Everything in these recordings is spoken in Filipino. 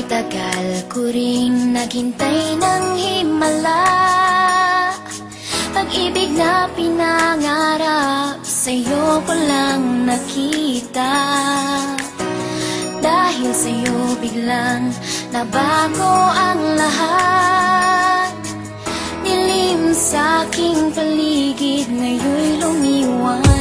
tagal ko ring naghintay ng himala, pag-ibig na pinangarap sa'yo ko lang nakita. Dahil sa'yo biglang nabago ang lahat, dilim sa'king paligid ngayon'y lumiwanag.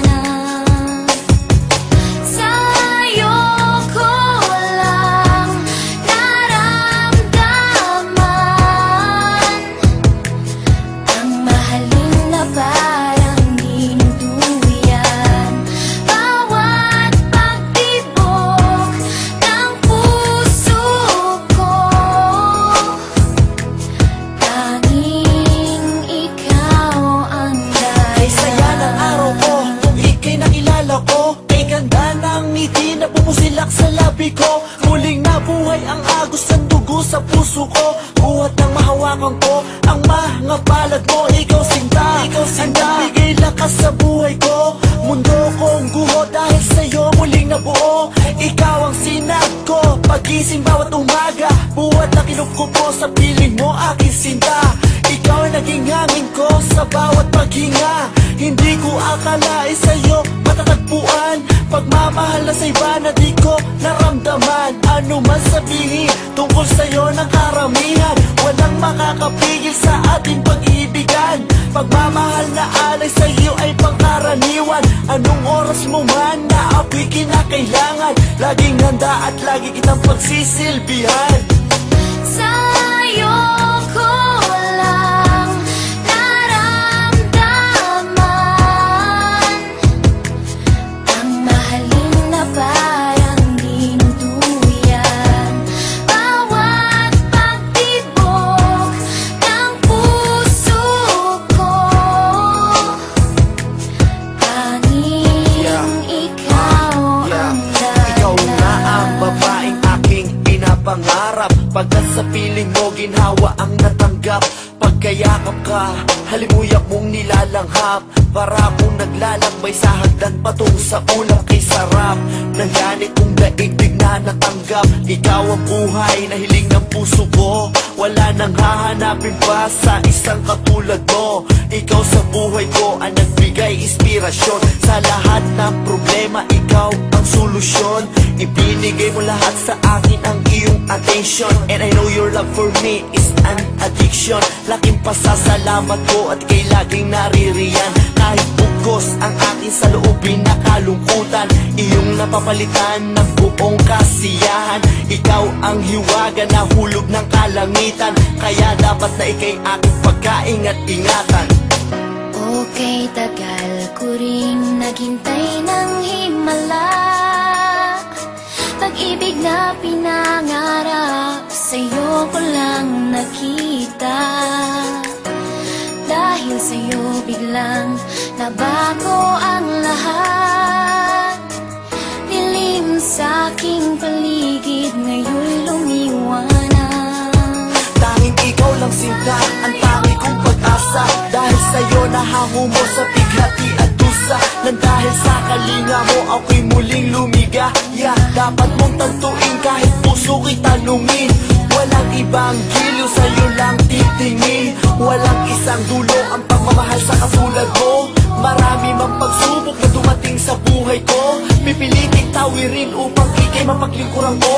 Pumusilak sa labi ko, muling nabuhay ang agos ng dugo sa puso ko. Buhat ng mahawakan ko ang mga palad mo. Ikaw sinta, ang nagbigay lakas sa buhay ko. Mundo kong guho dahil sa'yo muling nabuo. Ikaw ang sinag ko, pagising bawat umaga. Buhat na kinukupo sa piling mo aking sinta. Ikaw ang naging hangin ko sa bawat paghinga. Hindi ko akalain sa'yo matatagpuan pagmamahal na sa iba na di ko naramdaman. Ano man sabihin tungkol sa'yo ng karamihan, walang makakapigil sa ating pag-iibigan. Pagmamahal na alay sa'yo ay pangkaraniwan. Anong oras mo man na ako'y kinakailangan, laging handa at lagi kitang pagsisilbihan. Sa'yo ko lang naramdaman ang mahalin na parang dinuduyan. Bawat pagtibok ng puso ko, tanging ikaw ang dahilan. Ikaw na ang babaeng aking pinapangarap. Pagkat sa piling mo ginhawa ang natanggap. Pagkayakap ka, halimuyak mong nilalanghap. Para akong naglalakbay sa hagdan patung sa ulang kay sarap. Nangyanit kong daigdig na natanggap. Ikaw ang buhay na hiling ng puso ko. Wala nang hahanapin pa sa isang katulad mo. Ikaw sa buhay ko ang nagbigay inspirasyon. Sa lahat ng problema, ikaw ang solusyon. Ibinigay mo lahat sa akin ang iyong attention. And I know your love for me is an addiction. Laking pasasalamat ko at kay laging naririyan. Kahit bugos ang akin sa loobin na kalungkutan, iyong napapalitan ng buong kasiyahan. Ikaw ang hiwaga na hulog ng kalangitan, kaya dapat na ikay aking pagkaingat-ingatan. Okay, tagal ko ring naghintay ng himala, pag-ibig na pinangarap sa'yo ko lang nakita. Dahil sa'yo biglang nabago ang lahat, dilim sa'king paligid ngayon'y lumiwanag. Tanging ikaw lang sinta, ang tangi kong pag-asa. Dahil sa'yo nahango mo sa bighati at dusa. Nang dahil sa kalinga mo ako'y muling lumigaya. Dapat mong tantuin kahit puso ko'y tanungin. Walang ibang giliw, sa'yo lang titingin. Walang isang dulo ang pagmamahal sa katulad mo. Marami mang pagsubok na dumating sa buhay ko, pipiliting tawirin upang ikay mapaglingkuran ko.